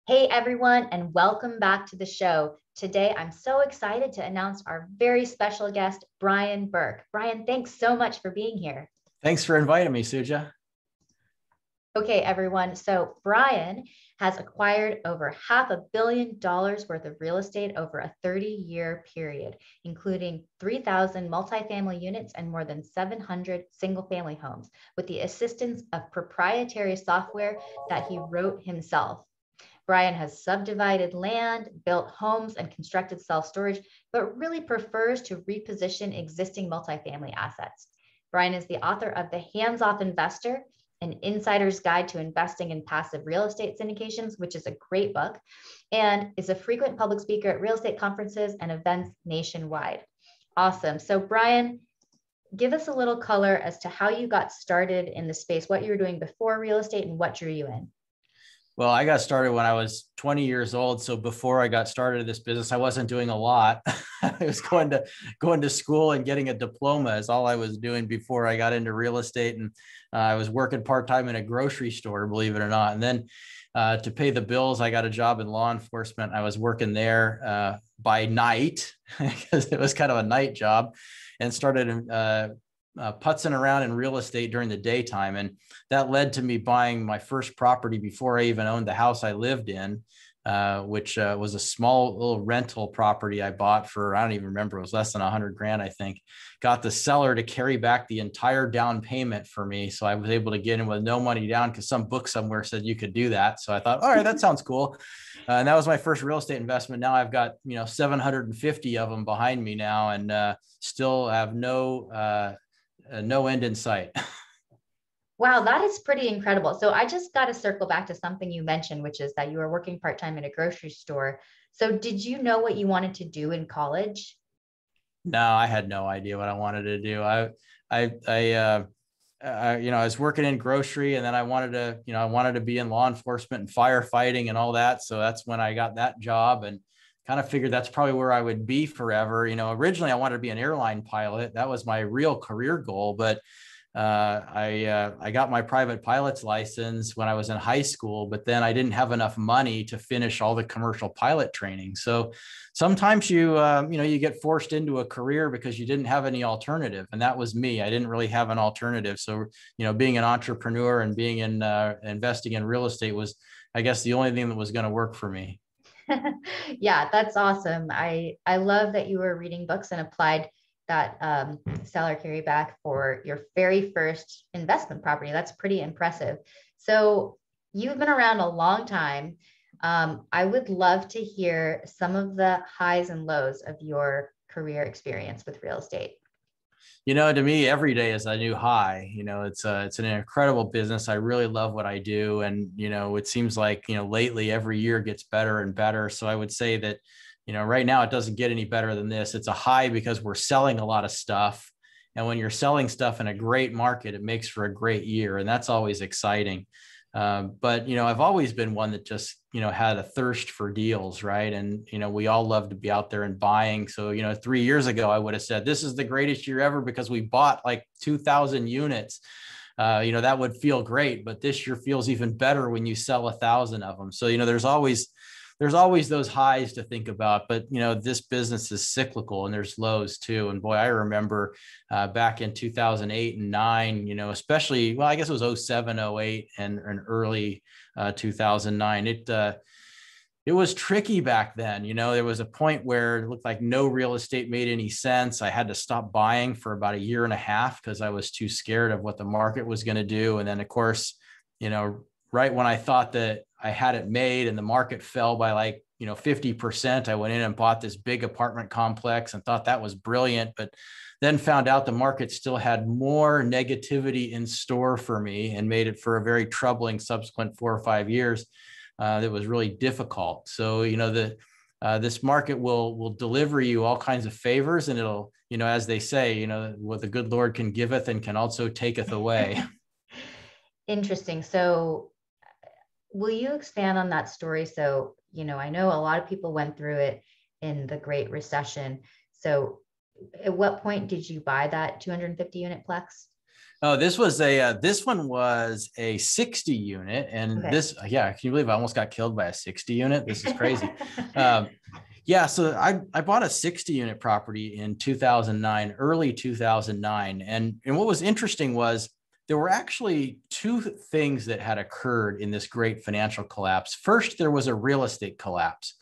Hey everyone, and welcome back to the show. Today, I'm so excited to announce our very special guest, Brian Burke. Brian, thanks so much for being here. Thanks for inviting me, Suja. Okay, everyone. So Brian has acquired over $500 million worth of real estate over a 30-year period, including 3,000 multifamily units and more than 700 single-family homes, with the assistance of proprietary software that he wrote himself. Brian has subdivided land, built homes, and constructed self-storage, but really prefers to reposition existing multifamily assets. Brian is the author of The Hands-Off Investor, An Insider's Guide to Investing in Passive Real Estate Syndications, which is a great book, and is a frequent public speaker at real estate conferences and events nationwide. Awesome. So Brian, give us a little color as to how you got started in the space, what you were doing before real estate and what drew you in. Well, I got started when I was 20 years old. So before I got started in this business, I wasn't doing a lot. I was going to school and getting a diploma is all I was doing before I got into real estate. And I was working part-time in a grocery store, believe it or not. And then to pay the bills, I got a job in law enforcement. I was working there by night because it was kind of a night job, and started putzing around in real estate during the daytime. And that led to me buying my first property before I even owned the house I lived in, which was a small little rental property I bought for, I don't even remember, it was less than 100 grand, I think. Got the seller to carry back the entire down payment for me. So I was able to get in with no money down because some book somewhere said you could do that. So I thought, all right, that sounds cool. And that was my first real estate investment. Now I've got, 750 of them behind me now, and still have no end in sight. Wow, that is pretty incredible. So I just got to circle back to something you mentioned, which is that you were working part-time in a grocery store. So did you know what you wanted to do in college? No, I had no idea what I wanted to do. I was working in grocery, and then I wanted to be in law enforcement and firefighting and all that. So that's when I got that job, and kind of figured that's probably where I would be forever. Originally I wanted to be an airline pilot. That was my real career goal, but I got my private pilot's license when I was in high school, but then I didn't have enough money to finish all the commercial pilot training. So sometimes you get forced into a career because you didn't have any alternative, and that was me. I didn't really have an alternative. So being an entrepreneur and being in investing in real estate was, I guess, the only thing that was going to work for me. Yeah, that's awesome. I love that you were reading books and applied that seller carryback for your very first investment property. That's pretty impressive. So you've been around a long time. I would love to hear some of the highs and lows of your career experience with real estate. To me, every day is a new high. It's an incredible business. I really love what I do. And, it seems like, lately every year gets better and better. So I would say that, right now it doesn't get any better than this. It's a high because we're selling a lot of stuff. And when you're selling stuff in a great market, it makes for a great year. And that's always exciting. But I've always been one that just, had a thirst for deals, right? And, we all love to be out there and buying. So, 3 years ago, I would have said, this is the greatest year ever because we bought like 2,000 units. That would feel great, but this year feels even better when you sell 1,000 of them. So, there's always those highs to think about, but this business is cyclical and there's lows too. And boy, I remember back in 2008 and 9, especially, well, I guess it was 07, 08 and early 2009. It was tricky back then. There was a point where it looked like no real estate made any sense. I had to stop buying for about a year and a half because I was too scared of what the market was going to do. And then of course, right when I thought that I had it made and the market fell by like, 50%, I went in and bought this big apartment complex and thought that was brilliant, but then found out the market still had more negativity in store for me and made it for a very troubling subsequent 4 or 5 years. That was really difficult. So, this market will deliver you all kinds of favors, and it'll, as they say, what the good Lord can giveth and can also taketh away. Interesting. So will you expand on that story? So, I know a lot of people went through it in the Great Recession. So at what point did you buy that 250 unit plex? Oh, this one was a 60 unit, and Okay. this, yeah, can you believe I almost got killed by a 60 unit? This is crazy. Um, yeah, so I bought a 60 unit property in 2009, early 2009, and what was interesting was there were actually two things that had occurred in this great financial collapse. First, there was a real estate collapse.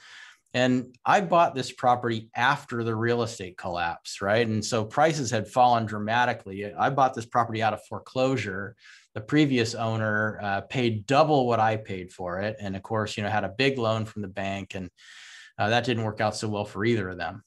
And I bought this property after the real estate collapse, right? And so prices had fallen dramatically. I bought this property out of foreclosure. The previous owner paid double what I paid for it. And of course, had a big loan from the bank, and that didn't work out so well for either of them.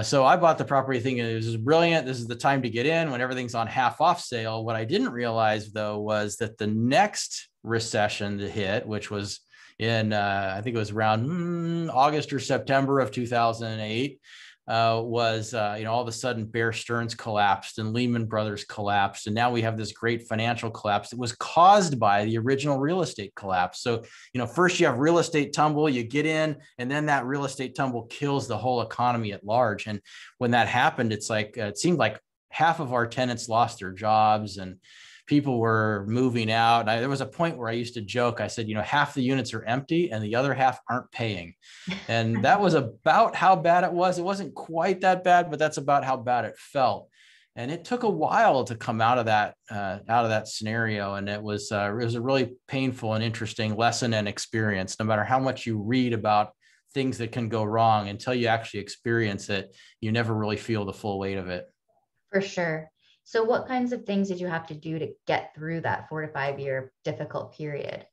So I bought the property thinking this is brilliant. This is the time to get in when everything's on half off sale. What I didn't realize, though, was that the next recession that hit, which was in, I think it was around August or September of 2008, was, all of a sudden Bear Stearns collapsed and Lehman Brothers collapsed. And now we have this great financial collapse that was caused by the original real estate collapse. So, first you have real estate tumble, you get in, and then that real estate tumble kills the whole economy at large. And when that happened, it's like, it seemed like half of our tenants lost their jobs and people were moving out. There was a point where I used to joke. I said, half the units are empty and the other half aren't paying. And that was about how bad it was. It wasn't quite that bad, but that's about how bad it felt. And it took a while to come out of that scenario. And it was a really painful and interesting lesson and experience. No matter how much you read about things that can go wrong, until you actually experience it, you never really feel the full weight of it. For sure. So what kinds of things did you have to do to get through that 4 to 5 year difficult period?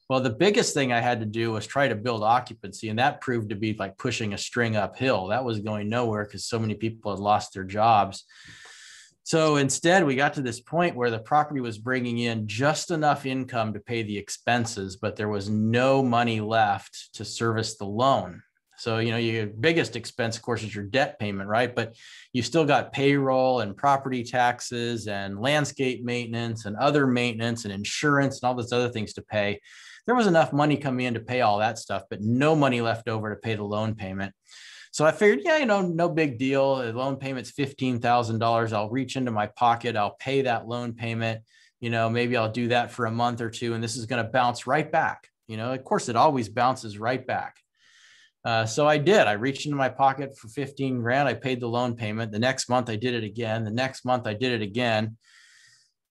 Well, the biggest thing I had to do was try to build occupancy, and that proved to be like pushing a string uphill. That was going nowhere because so many people had lost their jobs. So instead, we got to this point where the property was bringing in just enough income to pay the expenses, but there was no money left to service the loan. So, your biggest expense, of course, is your debt payment, right? But you still got payroll and property taxes and landscape maintenance and other maintenance and insurance and all those other things to pay. There was enough money coming in to pay all that stuff, but no money left over to pay the loan payment. So I figured, no big deal. The loan payment's $15,000. I'll reach into my pocket. I'll pay that loan payment. Maybe I'll do that for a month or two, and this is going to bounce right back. Of course, it always bounces right back. So I did. I reached into my pocket for 15 grand. I paid the loan payment. The next month I did it again. The next month I did it again.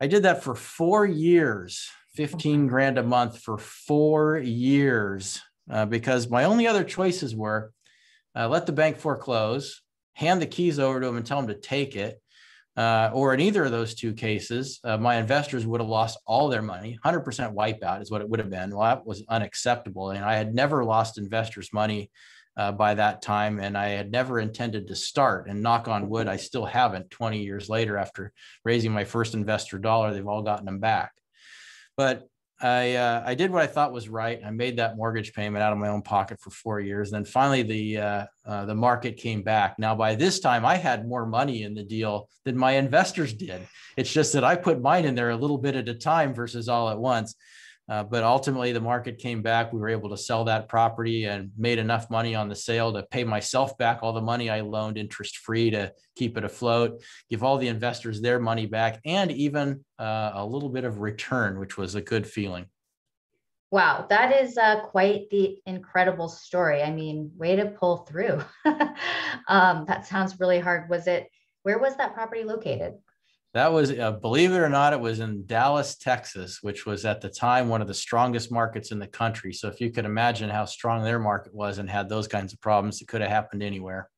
I did that for 4 years, 15 grand a month for 4 years, because my only other choices were let the bank foreclose, hand the keys over to them and tell them to take it. Or in either of those two cases, my investors would have lost all their money. 100% wipeout is what it would have been. Well, that was unacceptable. And I had never lost investors' money by that time. And I had never intended to start. And knock on wood, I still haven't 20 years later after raising my first investor dollar. They've all gotten them back. But I did what I thought was right. I made that mortgage payment out of my own pocket for 4 years. And then finally, the market came back. Now, by this time, I had more money in the deal than my investors did. It's just that I put mine in there a little bit at a time versus all at once. But ultimately, the market came back. We were able to sell that property and made enough money on the sale to pay myself back all the money I loaned interest-free to keep it afloat, give all the investors their money back, and even a little bit of return, which was a good feeling. Wow, that is quite the incredible story. I mean, way to pull through. That sounds really hard. Where was that property located? That was, believe it or not, it was in Dallas, Texas, which was at the time one of the strongest markets in the country. So if you could imagine how strong their market was and had those kinds of problems, it could have happened anywhere.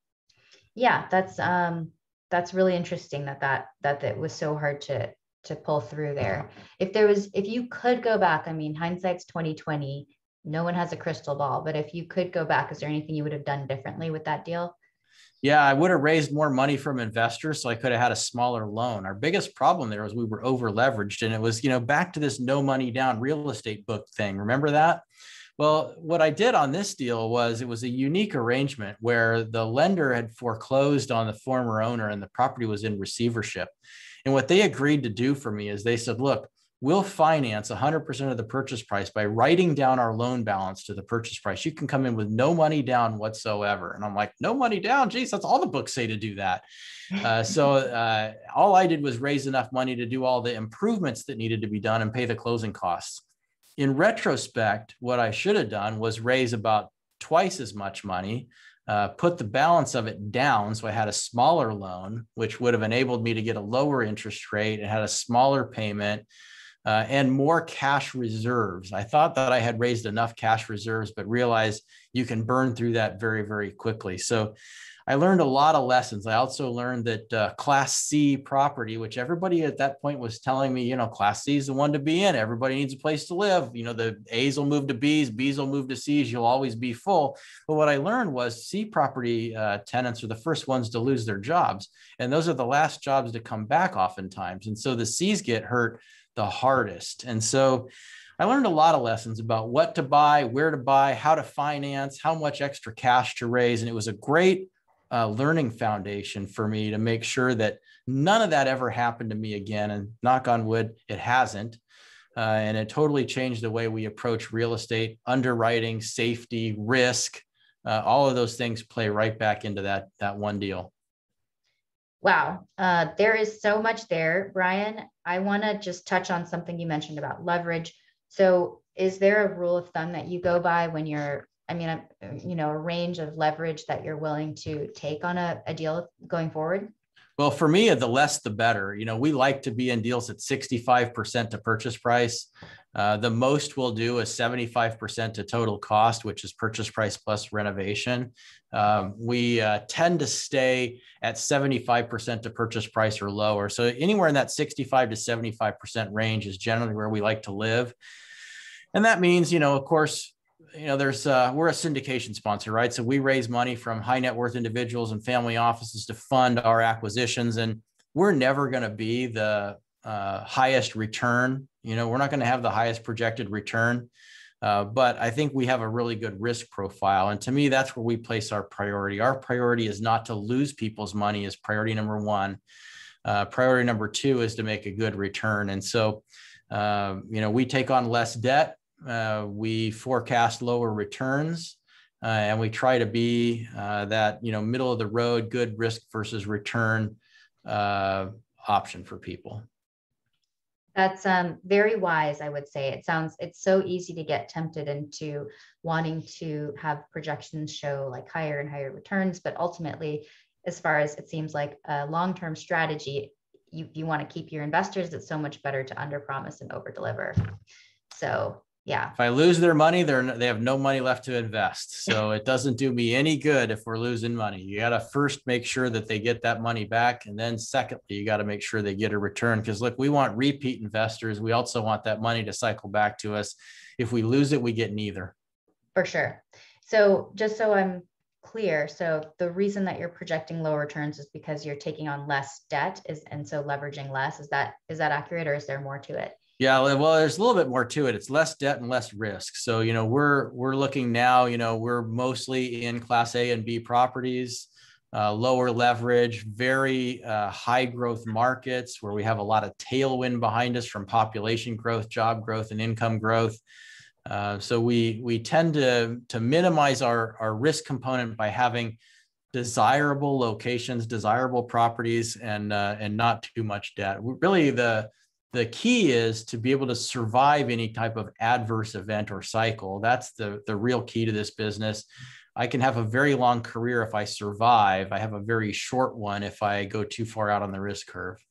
Yeah, that's really interesting that it was so hard to pull through there. If you could go back, I mean, hindsight's 2020. No one has a crystal ball, but if you could go back, is there anything you would have done differently with that deal? Yeah, I would have raised more money from investors, so I could have had a smaller loan. Our biggest problem there was we were over leveraged, and it was, back to this no money down real estate book thing. Remember that? Well, what I did on this deal was it was a unique arrangement where the lender had foreclosed on the former owner and the property was in receivership. And what they agreed to do for me is they said, look, we'll finance 100% of the purchase price by writing down our loan balance to the purchase price. You can come in with no money down whatsoever. And I'm like, no money down? Geez, that's all the books say to do that. So all I did was raise enough money to do all the improvements that needed to be done and pay the closing costs. In retrospect, what I should have done was raise about twice as much money, put the balance of it down. So I had a smaller loan, which would have enabled me to get a lower interest rate and had a smaller payment and more cash reserves. I thought that I had raised enough cash reserves, but realized you can burn through that very, very quickly. So I learned a lot of lessons. I also learned that Class C property, which everybody at that point was telling me, Class C is the one to be in. Everybody needs a place to live. The A's will move to B's, B's will move to C's. You'll always be full. But what I learned was C property tenants are the first ones to lose their jobs. And those are the last jobs to come back oftentimes. And so the C's get hurt the hardest. And so I learned a lot of lessons about what to buy, where to buy, how to finance, how much extra cash to raise. And it was a great learning foundation for me to make sure that none of that ever happened to me again. And knock on wood, it hasn't. And it totally changed the way we approach real estate, underwriting, safety, risk. All of those things play right back into that one deal. Wow. There is so much there, Brian. I want to just touch on something you mentioned about leverage. So is there a rule of thumb that you go by when you're, a range of leverage that you're willing to take on a deal going forward? Well, for me, the less, the better. We like to be in deals at 65% to purchase price. The most we'll do is 75% to total cost, which is purchase price plus renovation. We tend to stay at 75% to purchase price or lower. So anywhere in that 65 to 75% range is generally where we like to live. And that means, of course, we're a syndication sponsor, right? So we raise money from high net worth individuals and family offices to fund our acquisitions. And we're never going to be the highest return. We're not going to have the highest projected return. But I think we have a really good risk profile. And to me, that's where we place our priority. Our priority is not to lose people's money is priority number one. Priority number two is to make a good return. And so, we take on less debt. We forecast lower returns, and we try to be that, middle of the road, good risk versus return option for people. That's very wise, I would say. It's so easy to get tempted into wanting to have projections show like higher and higher returns, but ultimately, as far as it seems like a long-term strategy, you want to keep your investors, it's so much better to underpromise and overdeliver. So yeah. If I lose their money, they have no money left to invest. So it doesn't do me any good if we're losing money. You got to first make sure that they get that money back. And then secondly, you got to make sure they get a return. Because look, we want repeat investors. We also want that money to cycle back to us. If we lose it, we get neither. For sure. So just so I'm clear, so the reason that you're projecting lower returns is because you're taking on less debt and so leveraging less. Is that accurate, or is there more to it? Yeah, well, there's a little bit more to it. It's less debt and less risk. So, we're looking now, we're mostly in Class A and B properties, lower leverage, very high growth markets where we have a lot of tailwind behind us from population growth, job growth, and income growth. So we tend to minimize our risk component by having desirable locations, desirable properties, and not too much debt. Really, the key is to be able to survive any type of adverse event or cycle. That's the real key to this business. I can have a very long career if I survive. I have a very short one if I go too far out on the risk curve.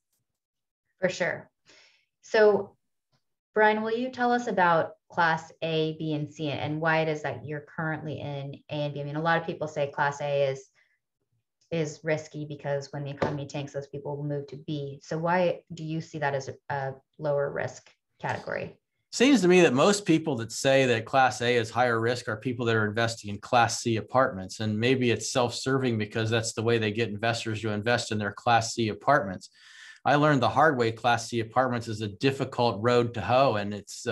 For sure. So, Brian, will you tell us about Class A, B, and C, and why it is that you're currently in A and B? A lot of people say Class A is risky because when the economy tanks, those people will move to B. So why do you see that as a lower risk category? Seems to me that most people that say that Class A is higher risk are people that are investing in Class C apartments. And maybe it's self-serving because that's the way they get investors to invest in their Class C apartments. I learned the hard way Class C apartments is a difficult road to hoe, and it's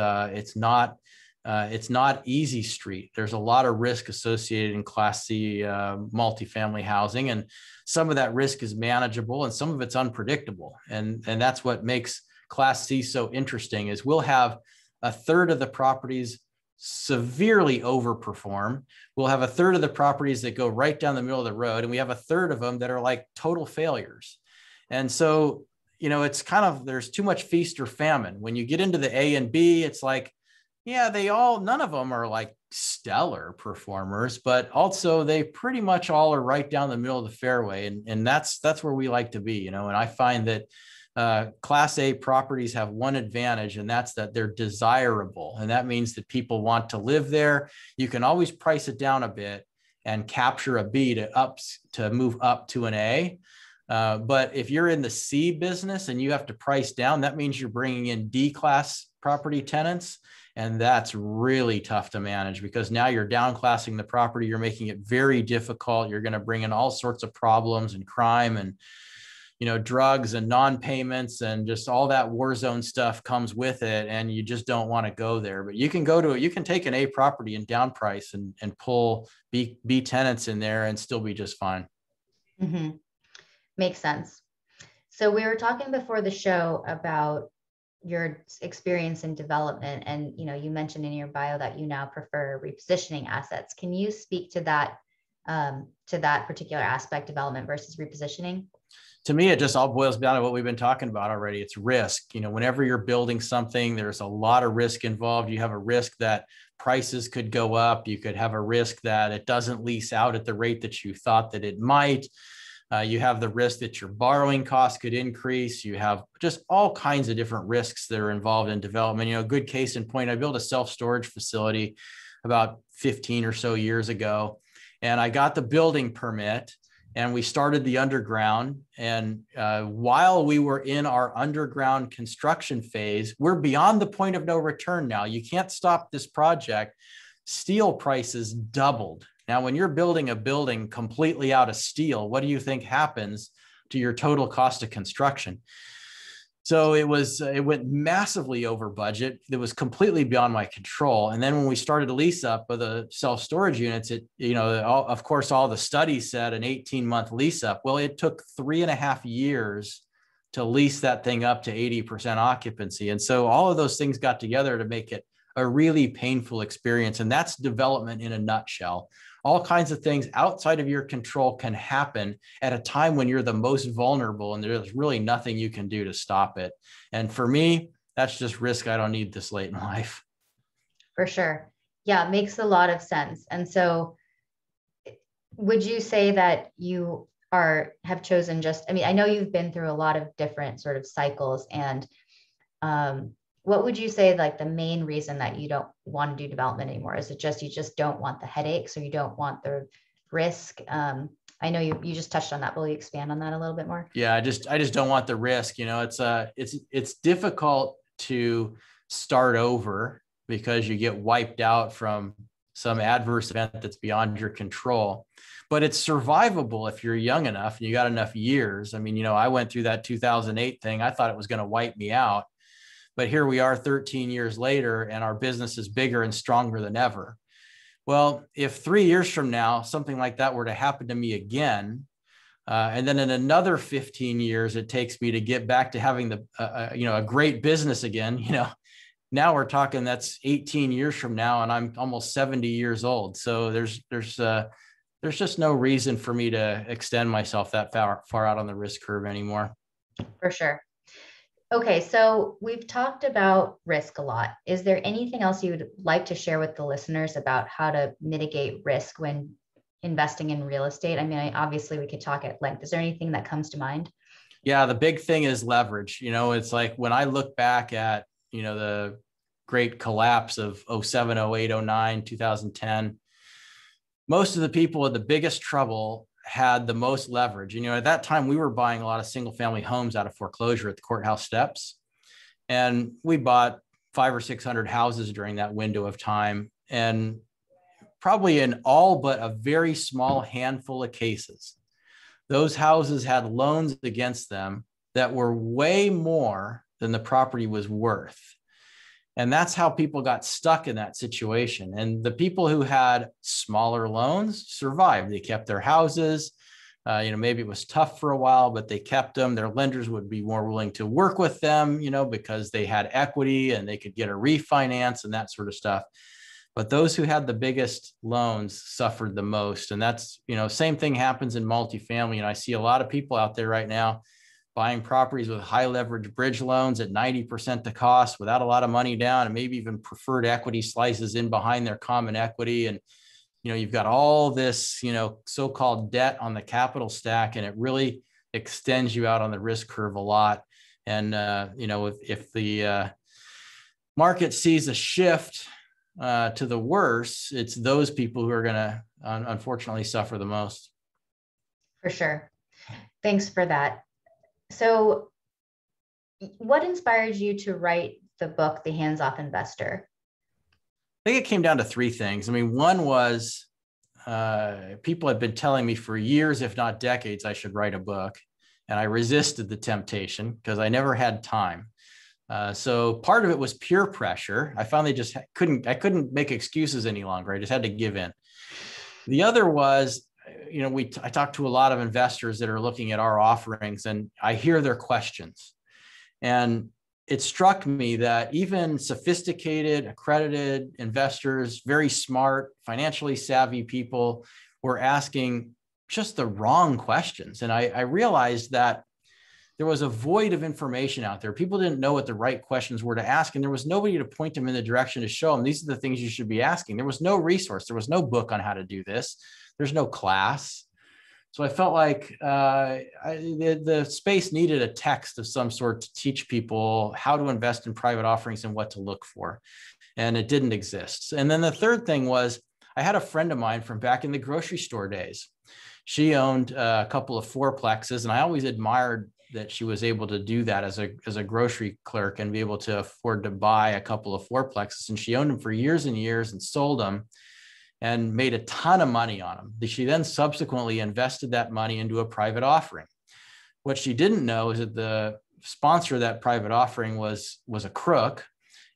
not easy street. There's a lot of risk associated in Class C multifamily housing, and some of that risk is manageable and some of it's unpredictable. And that's what makes Class C so interesting is we'll have a third of the properties severely overperform. We'll have a third of the properties that go right down the middle of the road, and we have a third of them that are like total failures. And so, it's kind of, there's too much feast or famine. When you get into the A and B, it's like, yeah, none of them are like stellar performers, but also they pretty much all are right down the middle of the fairway. And that's where we like to be, and I find that Class A properties have one advantage, and that's that they're desirable. And that means that people want to live there. You can always price it down a bit and capture a B to move up to an A. But if you're in the C business and you have to price down, that means you're bringing in D class property tenants. And that's really tough to manage, because now you're downclassing the property. You're making it very difficult. You're going to bring in all sorts of problems and crime and, drugs and non-payments, and just all that war zone stuff comes with it. And you just don't want to go there. But you can take an A property and down price and pull B tenants in there and still be just fine. Mm-hmm. Makes sense. So we were talking before the show about your experience in development, and you mentioned in your bio that you now prefer repositioning assets. Can you speak to that particular aspect, development versus repositioning? To me, it just all boils down to what we've been talking about already. It's risk. Whenever you're building something, there's a lot of risk involved. You have a risk that prices could go up. You could have a risk that it doesn't lease out at the rate that you thought that it might. You have the risk that your borrowing costs could increase. You have just all kinds of different risks that are involved in development. A good case in point, I built a self-storage facility about 15 or so years ago, and I got the building permit and we started the underground. And while we were in our underground construction phase, we're beyond the point of no return now. You can't stop this project. Steel prices doubled. Now, when you're building a building completely out of steel, what do you think happens to your total cost of construction? So it went massively over budget. It was completely beyond my control. And then when we started to lease up of the self-storage units, of course, all the studies said an 18-month lease up. Well, it took 3.5 years to lease that thing up to 80% occupancy. And so all of those things got together to make it a really painful experience. And that's development in a nutshell. All kinds of things outside of your control can happen at a time when you're the most vulnerable, and there's really nothing you can do to stop it. And for me, that's just risk I don't need this late in life. For sure. Yeah, it makes a lot of sense. And so would you say that you have chosen I know you've been through a lot of different sort of cycles, and what would you say, like, the main reason that you don't want to do development anymore? Is it just, you just don't want the headaches, or you don't want the risk? I know you just touched on that, but will you expand on that a little bit more? Yeah, I just don't want the risk. It's difficult to start over because you get wiped out from some adverse event that's beyond your control. But it's survivable if you're young enough and you got enough years. I went through that 2008 thing. I thought it was going to wipe me out. But here we are 13 years later, and our business is bigger and stronger than ever. Well, if 3 years from now, something like that were to happen to me again, and then in another 15 years, it takes me to get back to having a great business again, now we're talking that's 18 years from now, and I'm almost 70 years old. So there's just no reason for me to extend myself that far out on the risk curve anymore. For sure. Okay, so we've talked about risk a lot. Is there anything else you would like to share with the listeners about how to mitigate risk when investing in real estate? Obviously we could talk at length. Is there anything that comes to mind? Yeah, the big thing is leverage. It's like when I look back at, the great collapse of 07, 08, 09, 2010, most of the people with the biggest trouble had the most leverage. At that time, we were buying a lot of single family homes out of foreclosure at the courthouse steps. And we bought 500 or 600 houses during that window of time. And probably in all but a very small handful of cases, those houses had loans against them that were way more than the property was worth. And that's how people got stuck in that situation. And the people who had smaller loans survived. They kept their houses. Maybe it was tough for a while, but they kept them. Their lenders would be more willing to work with them, because they had equity and they could get a refinance and that sort of stuff. But those who had the biggest loans suffered the most. And that's, same thing happens in multifamily. And I see a lot of people out there right now buying properties with high leverage bridge loans at 90% the cost without a lot of money down, and maybe even preferred equity slices in behind their common equity. And you've got all this, so-called debt on the capital stack, and it really extends you out on the risk curve a lot. And, if the market sees a shift to the worse, it's those people who are going to unfortunately suffer the most. For sure. Thanks for that. So what inspired you to write the book, The Hands-Off Investor? I think it came down to three things. I mean, one was people had been telling me for years, if not decades, I should write a book. And I resisted the temptation because I never had time. So part of it was peer pressure. I finally just I couldn't make excuses any longer. I just had to give in. The other was, I talked to a lot of investors that are looking at our offerings, and I hear their questions. And it struck me that even sophisticated, accredited investors, very smart, financially savvy people were asking just the wrong questions. And I realized that there was a void of information out there. People didn't know what the right questions were to ask, and there was nobody to point them in the direction to show them these are the things you should be asking. There was no resource. There was no book on how to do this. There's no class. So I felt like the space needed a text of some sort to teach people how to invest in private offerings and what to look for. And it didn't exist. And then the third thing was, I had a friend of mine from back in the grocery store days. She owned a couple of fourplexes, and I always admired that she was able to do that as a grocery clerk and be able to afford to buy a couple of fourplexes. And she owned them for years and years and sold them and made a ton of money on them. She then subsequently invested that money into a private offering. What she didn't know is that the sponsor of that private offering was a crook.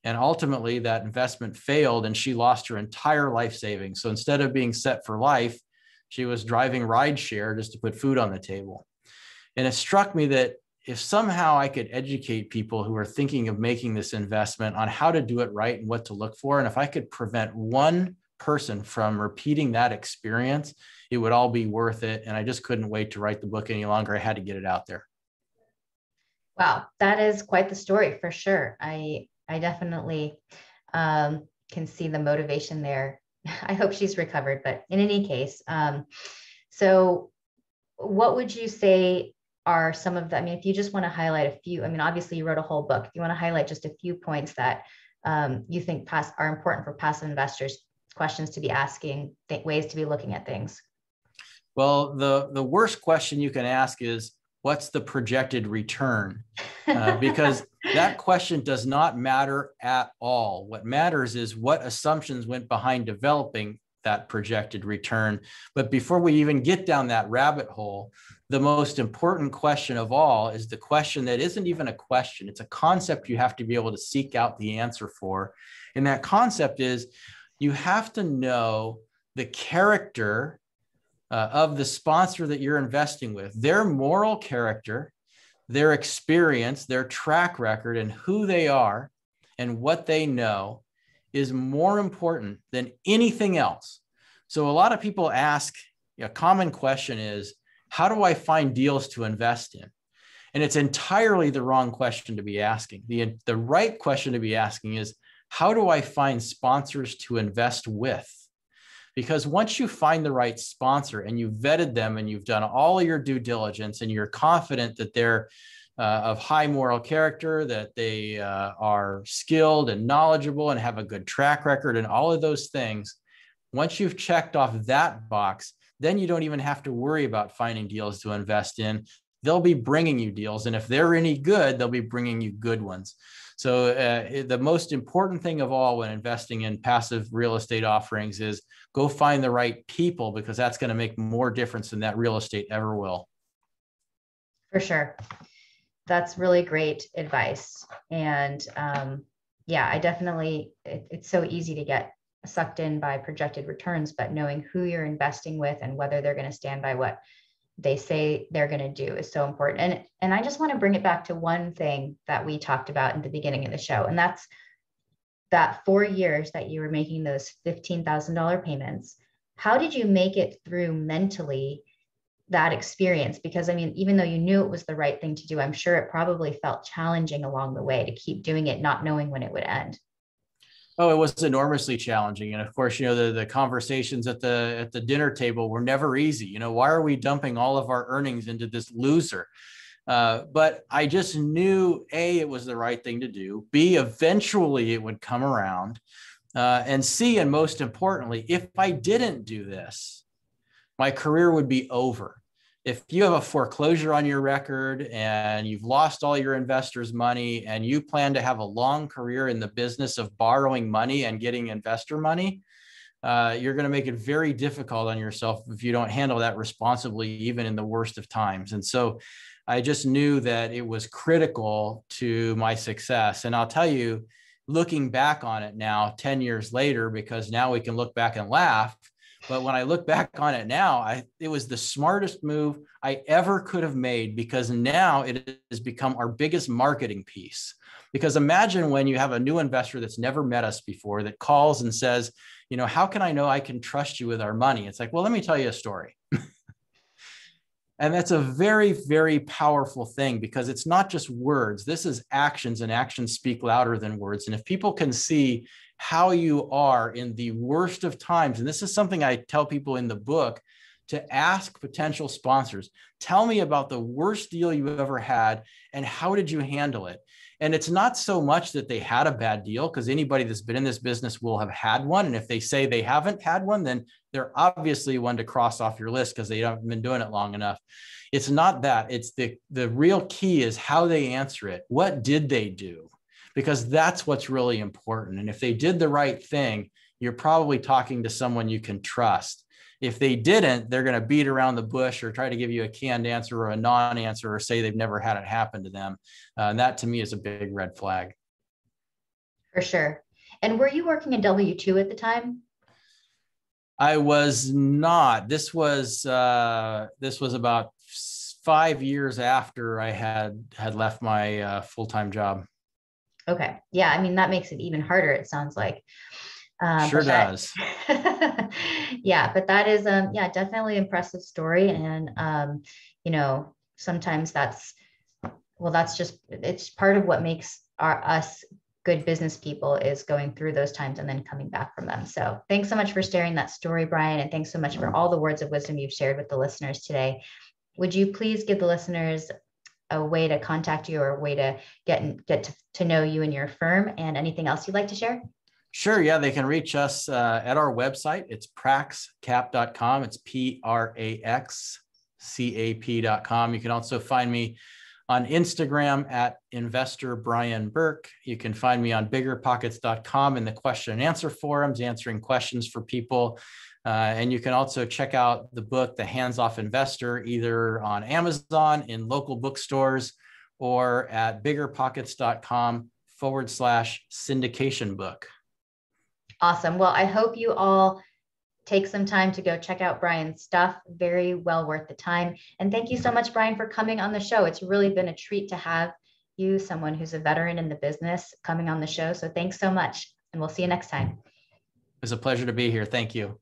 And ultimately that investment failed and she lost her entire life savings. So instead of being set for life, she was driving rideshare just to put food on the table. And it struck me that if somehow I could educate people who are thinking of making this investment on how to do it right and what to look for, and if I could prevent one person from repeating that experience, it would all be worth it. And I just couldn't wait to write the book any longer. I had to get it out there. Wow, that is quite the story for sure. I definitely can see the motivation there. I hope she's recovered, but in any case, so what would you say are some of the, if you just want to highlight a few, obviously you wrote a whole book. If you want to highlight just a few points that you think are important for passive investors, questions to be asking, ways to be looking at things. Well, the worst question you can ask is, what's the projected return? Because that question does not matter at all. What matters is what assumptions went behind developing that projected return. But before we even get down that rabbit hole, the most important question of all is the question that isn't even a question. It's a concept you have to be able to seek out the answer for. And that concept is, you have to know the character of the sponsor that you're investing with, their moral character, their experience, their track record, and who they are and what they know is more important than anything else. So a lot of people ask, a common question is, how do I find deals to invest in? And it's entirely the wrong question to be asking. The right question to be asking is, how do I find sponsors to invest with? Because once you find the right sponsor and you've vetted them and you've done all of your due diligence and you're confident that they're of high moral character, that they are skilled and knowledgeable and have a good track record and all of those things, once you've checked off that box, then you don't even have to worry about finding deals to invest in. They'll be bringing you deals. And if they're any good, they'll be bringing you good ones. So the most important thing of all when investing in passive real estate offerings is go find the right people, because that's going to make more difference than that real estate ever will. For sure. That's really great advice. And yeah, I definitely, it's so easy to get sucked in by projected returns, but knowing who you're investing with and whether they're going to stand by what they say they're going to do is so important. And I just want to bring it back to one thing that we talked about in the beginning of the show, and that's that 4 years that you were making those $15,000 payments. How did you make it through mentally that experience? Because I mean, even though you knew it was the right thing to do, I'm sure it probably felt challenging along the way to keep doing it, not knowing when it would end. Oh, it was enormously challenging. And of course, the conversations at the dinner table were never easy. Why are we dumping all of our earnings into this loser? But I just knew, A, it was the right thing to do. B, eventually it would come around. And C, and most importantly, if I didn't do this, my career would be over. If you have a foreclosure on your record and you've lost all your investors' money and you plan to have a long career in the business of borrowing money and getting investor money, you're going to make it very difficult on yourself if you don't handle that responsibly, even in the worst of times. And so I just knew that it was critical to my success. And I'll tell you, looking back on it now, 10 years later, because now we can look back and laugh. But when I look back on it now, it was the smartest move I ever could have made, because now it has become our biggest marketing piece. Because imagine when you have a new investor that's never met us before that calls and says, how can I know I can trust you with our money? It's like, well, let me tell you a story. And that's a very, very powerful thing, because it's not just words. This is actions, and actions speak louder than words. And if people can see how you are in the worst of times, and this is something I tell people in the book, to ask potential sponsors, tell me about the worst deal you ever had and how did you handle it? And it's not so much that they had a bad deal, because anybody that's been in this business will have had one. And if they say they haven't had one, then they're obviously one to cross off your list because they haven't been doing it long enough. It's not that. It's the real key is how they answer it. What did they do? Because that's what's really important. And if they did the right thing, you're probably talking to someone you can trust. If they didn't, they're going to beat around the bush or try to give you a canned answer or a non-answer or say they've never had it happen to them. And that to me is a big red flag. For sure. And were you working a W-2 at the time? I was not. This was about 5 years after I had left my full-time job. Okay. Yeah. I mean, that makes it even harder, it sounds like. Sure does. Yeah, but that is, yeah, definitely impressive story. And, sometimes that's just, it's part of what makes us good business people, is going through those times and then coming back from them. So thanks so much for sharing that story, Brian. And thanks so much for all the words of wisdom you've shared with the listeners today. Would you please give the listeners a way to contact you, or a way to get to know you and your firm, and anything else you'd like to share? Sure. Yeah, they can reach us at our website. It's praxcap.com. It's praxcap.com. You can also find me on Instagram at Investor Brian Burke. You can find me on biggerpockets.com in the question and answer forums, answering questions for people. And you can also check out the book, The Hands-Off Investor, either on Amazon, in local bookstores, or at biggerpockets.com/syndication book. Awesome. Well, I hope you all take some time to go check out Brian's stuff. Very well worth the time. And thank you so much, Brian, for coming on the show. It's really been a treat to have you, someone who's a veteran in the business, coming on the show. So thanks so much. And we'll see you next time. It was a pleasure to be here. Thank you.